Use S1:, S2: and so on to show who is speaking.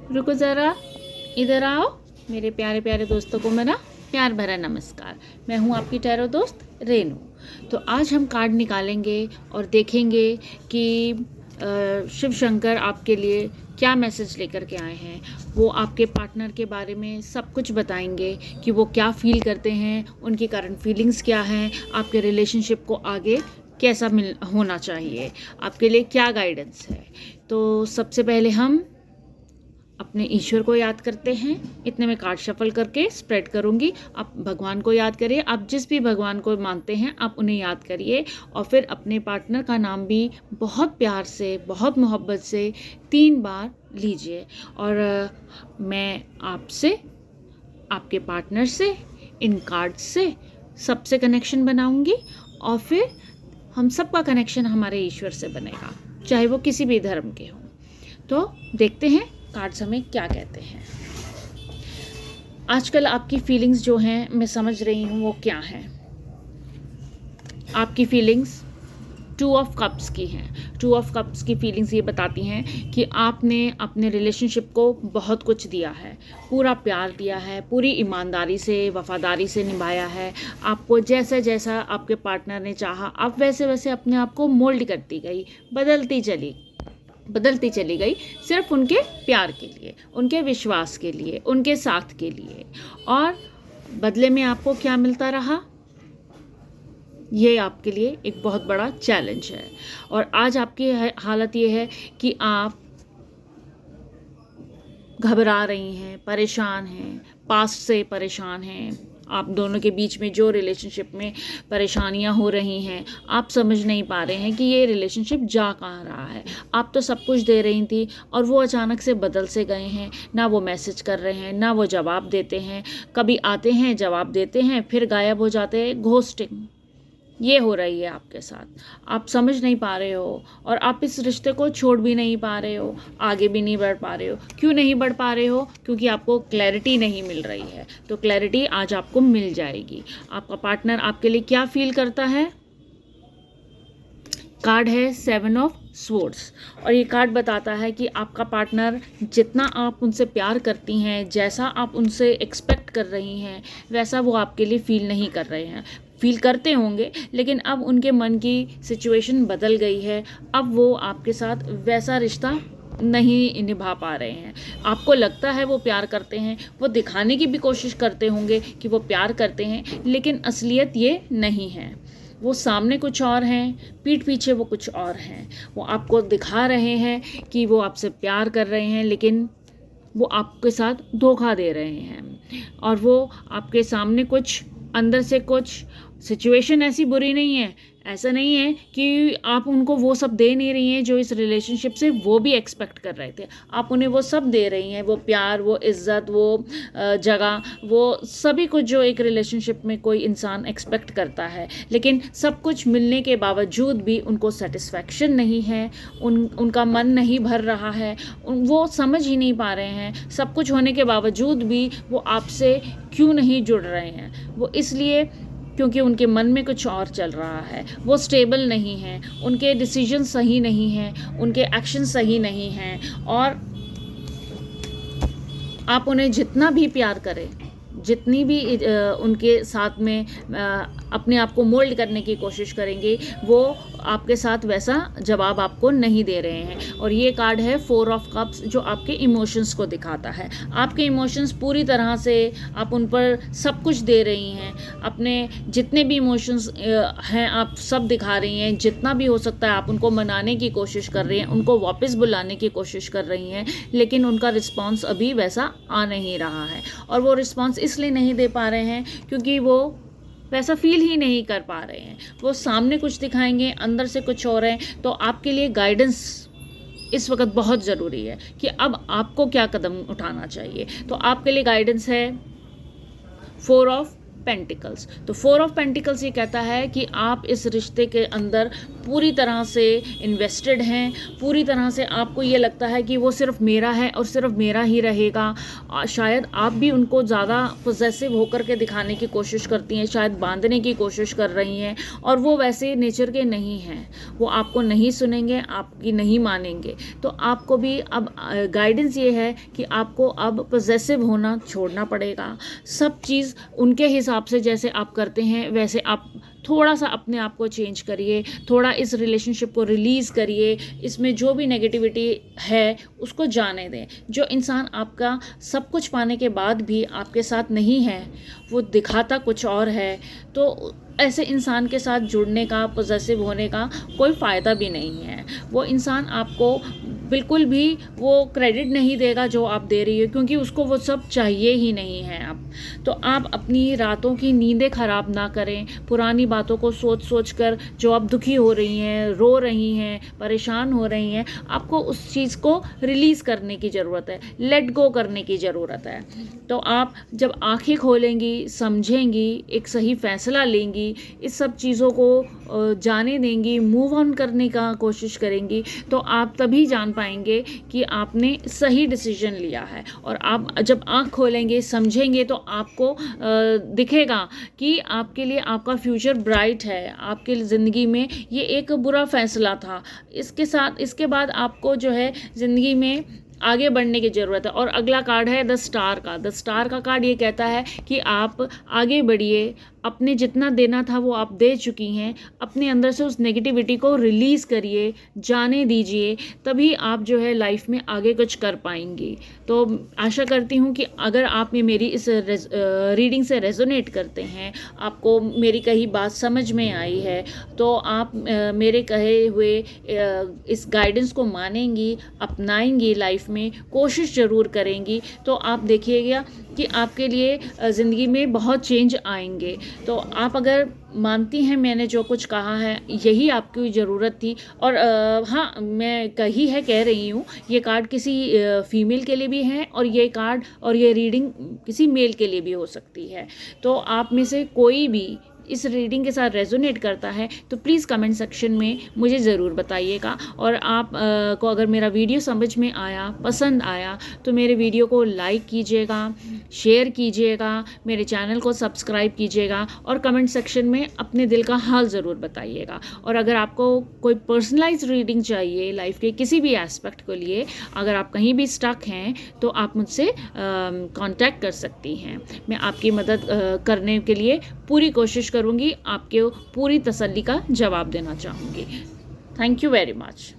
S1: रुको ज़रा, इधर आओ। मेरे प्यारे प्यारे दोस्तों को मेरा प्यार भरा नमस्कार। मैं हूँ आपकी टैरो दोस्त रेनू। तो आज हम कार्ड निकालेंगे और देखेंगे कि शिव शंकर आपके लिए क्या मैसेज लेकर के आए हैं। वो आपके पार्टनर के बारे में सब कुछ बताएंगे कि वो क्या फील करते हैं, उनकी करंट फीलिंग्स क्या हैं, आपके रिलेशनशिप को आगे कैसा होना चाहिए, आपके लिए क्या गाइडेंस है। तो सबसे पहले हम अपने ईश्वर को याद करते हैं। इतने में कार्ड शफल करके स्प्रेड करूंगी। आप भगवान को याद करिए, आप जिस भी भगवान को मानते हैं आप उन्हें याद करिए और फिर अपने पार्टनर का नाम भी बहुत प्यार से, बहुत मोहब्बत से 3 बार लीजिए। और मैं आपसे, आपके पार्टनर से, इन कार्ड से सबसे कनेक्शन बनाऊंगी और फिर हम सबका कनेक्शन हमारे ईश्वर से बनेगा, चाहे वो किसी भी धर्म के हों। तो देखते हैं कार्ड्स हमें क्या कहते हैं। आजकल आपकी फीलिंग्स जो हैं, मैं समझ रही हूँ वो क्या हैं। आपकी फीलिंग्स 2 ऑफ कप्स की हैं। 2 ऑफ कप्स की फीलिंग्स ये बताती हैं कि आपने अपने रिलेशनशिप को बहुत कुछ दिया है, पूरा प्यार दिया है, पूरी ईमानदारी से, वफादारी से निभाया है। आपको जैसा जैसा आपके पार्टनर ने चाहा, आप वैसे वैसे अपने आप को मोल्ड करती गई, बदलती चली गई, सिर्फ उनके प्यार के लिए, उनके विश्वास के लिए, उनके साथ के लिए। और बदले में आपको क्या मिलता रहा, ये आपके लिए एक बहुत बड़ा चैलेंज है। और आज आपकी हालत ये है कि आप घबरा रही हैं, परेशान हैं, पास्ट से परेशान हैं। आप दोनों के बीच में जो रिलेशनशिप में परेशानियां हो रही हैं, आप समझ नहीं पा रहे हैं कि ये रिलेशनशिप जा कहाँ रहा है। आप तो सब कुछ दे रही थी और वो अचानक से बदल से गए हैं। ना वो मैसेज कर रहे हैं, ना वो जवाब देते हैं। कभी आते हैं, जवाब देते हैं, फिर गायब हो जाते हैं। घोस्टिंग ये हो रही है आपके साथ। आप समझ नहीं पा रहे हो और आप इस रिश्ते को छोड़ भी नहीं पा रहे हो, आगे भी नहीं बढ़ पा रहे हो। क्यों नहीं बढ़ पा रहे हो? क्योंकि आपको क्लैरिटी नहीं मिल रही है। तो क्लैरिटी आज आपको मिल जाएगी। आपका पार्टनर आपके लिए क्या फील करता है। कार्ड है 7 ऑफ स्वॉर्ड्स और ये कार्ड बताता है कि आपका पार्टनर, जितना आप उनसे प्यार करती हैं, जैसा आप उनसे एक्सपेक्ट कर रही हैं, वैसा वो आपके लिए फील नहीं कर रहे हैं। फील करते होंगे, लेकिन अब उनके मन की सिचुएशन बदल गई है। अब वो आपके साथ वैसा रिश्ता नहीं निभा पा रहे हैं। आपको लगता है वो प्यार करते हैं, वो दिखाने की भी कोशिश करते होंगे कि वो प्यार करते हैं, लेकिन असलियत ये नहीं है। वो सामने कुछ और हैं, पीठ पीछे वो कुछ और हैं। वो आपको दिखा रहे हैं कि वो आपसे प्यार कर रहे हैं, लेकिन वो आपके साथ धोखा दे रहे हैं। और वो आपके सामने कुछ, अंदर से कुछ, सिचुएशन ऐसी बुरी नहीं है, ऐसा नहीं है कि आप उनको वो सब दे नहीं रही हैं जो इस रिलेशनशिप से वो भी एक्सपेक्ट कर रहे थे। आप उन्हें वो सब दे रही हैं, वो प्यार, वो इज़्ज़त, वो जगह, वो सभी कुछ जो एक रिलेशनशिप में कोई इंसान एक्सपेक्ट करता है। लेकिन सब कुछ मिलने के बावजूद भी उनको सेटिस्फैक्शन नहीं है, उनका मन नहीं भर रहा है। वो समझ ही नहीं पा रहे हैं, सब कुछ होने के बावजूद भी वो आपसे क्यों नहीं जुड़ रहे हैं। वो इसलिए क्योंकि उनके मन में कुछ और चल रहा है। वो स्टेबल नहीं हैं, उनके डिसीजन सही नहीं हैं, उनके एक्शन सही नहीं हैं। और आप उन्हें जितना भी प्यार करें, जितनी भी उनके साथ में अपने आप को मोल्ड करने की कोशिश करेंगे, वो आपके साथ वैसा जवाब आपको नहीं दे रहे हैं। और ये कार्ड है 4 ऑफ कप्स, जो आपके इमोशंस को दिखाता है। आपके इमोशंस पूरी तरह से, आप उन पर सब कुछ दे रही हैं, अपने जितने भी इमोशंस हैं आप सब दिखा रही हैं। जितना भी हो सकता है आप उनको मनाने की कोशिश कर रही हैं, उनको वापस बुलाने की कोशिश कर रही हैं, लेकिन उनका रिस्पॉन्स अभी वैसा आ नहीं रहा है। और वो रिस्पॉन्स इसलिए नहीं दे पा रहे हैं क्योंकि वो वैसा फील ही नहीं कर पा रहे हैं। वो सामने कुछ दिखाएंगे, अंदर से कुछ और है। तो आपके लिए गाइडेंस इस वक्त बहुत ज़रूरी है कि अब आपको क्या कदम उठाना चाहिए। तो आपके लिए गाइडेंस है 4 ऑफ पेंटिकल्स। तो 4 ऑफ पेंटिकल्स ये कहता है कि आप इस रिश्ते के अंदर पूरी तरह से इन्वेस्टेड हैं, पूरी तरह से आपको ये लगता है कि वो सिर्फ मेरा है और सिर्फ मेरा ही रहेगा। शायद आप भी उनको ज़्यादा पॉसेसिव होकर के दिखाने की कोशिश करती हैं, शायद बांधने की कोशिश कर रही हैं, और वो वैसे नेचर के नहीं हैं। वो आपको नहीं सुनेंगे, आपकी नहीं मानेंगे। तो आपको भी अब गाइडेंस ये है कि आपको अब पॉसेसिव होना छोड़ना पड़ेगा। सब चीज़ उनके हिसाब से जैसे आप करते हैं वैसे आप थोड़ा सा अपने आप को चेंज करिए, थोड़ा इस रिलेशनशिप को रिलीज़ करिए, इसमें जो भी नेगेटिविटी है उसको जाने दें। जो इंसान आपका सब कुछ पाने के बाद भी आपके साथ नहीं है, वो दिखाता कुछ और है, तो ऐसे इंसान के साथ जुड़ने का, पॉसेसिव होने का कोई फ़ायदा भी नहीं है। वो इंसान आपको बिल्कुल भी वो क्रेडिट नहीं देगा जो आप दे रही हो, क्योंकि उसको वो सब चाहिए ही नहीं है। आप तो आप अपनी रातों की नींदें ख़राब ना करें पुरानी बातों को सोच सोच कर। जो आप दुखी हो रही हैं, रो रही हैं, परेशान हो रही हैं, आपको उस चीज़ को रिलीज़ करने की ज़रूरत है, लेट गो करने की ज़रूरत है। तो आप जब आँखें खोलेंगी, समझेंगी, एक सही फ़ैसला लेंगी, इस सब चीज़ों को जाने देंगी, मूव ऑन करने का कोशिश करेंगी, तो आप तभी जान पाएंगे कि आपने सही डिसीजन लिया है। और आप जब आँख खोलेंगे, समझेंगे, तो आपको दिखेगा कि आपके लिए आपका फ्यूचर ब्राइट है, आपके ज़िंदगी में ये एक बुरा फ़ैसला था। इसके बाद आपको जो है ज़िंदगी में आगे बढ़ने की ज़रूरत है। और अगला कार्ड है द स्टार का। द स्टार का कार्ड ये कहता है कि आप आगे बढ़िए, अपने जितना देना था वो आप दे चुकी हैं, अपने अंदर से उस नेगेटिविटी को रिलीज़ करिए, जाने दीजिए, तभी आप जो है लाइफ में आगे कुछ कर पाएंगी। तो आशा करती हूँ कि अगर आप मेरी इस रीडिंग से रेजोनेट करते हैं, आपको मेरी कही बात समझ में आई है, तो आप मेरे कहे हुए इस गाइडेंस को मानेंगी, अपनाएंगी, लाइफ में कोशिश ज़रूर करेंगी, तो आप देखिएगा कि आपके लिए ज़िंदगी में बहुत चेंज आएंगे। तो आप अगर मानती हैं मैंने जो कुछ कहा है, यही आपकी ज़रूरत थी। और हाँ, मैं कह रही हूँ, ये कार्ड किसी फीमेल के लिए भी है, और ये कार्ड और ये रीडिंग किसी मेल के लिए भी हो सकती है। तो आप में से कोई भी इस रीडिंग के साथ रेजोनेट करता है तो प्लीज़ कमेंट सेक्शन में मुझे ज़रूर बताइएगा। और आप को अगर मेरा वीडियो समझ में आया, पसंद आया, तो मेरे वीडियो को लाइक कीजिएगा, शेयर कीजिएगा, मेरे चैनल को सब्सक्राइब कीजिएगा, और कमेंट सेक्शन में अपने दिल का हाल ज़रूर बताइएगा। और अगर आपको कोई पर्सनलाइज रीडिंग चाहिए लाइफ के किसी भी एस्पेक्ट को लिए, अगर आप कहीं भी स्टक हैं, तो आप मुझसे कांटेक्ट कर सकती हैं। मैं आपकी मदद करने के लिए पूरी कोशिश करूँगी, आपके पूरी तसल्ली का जवाब देना चाहूँगी। Thank you very much.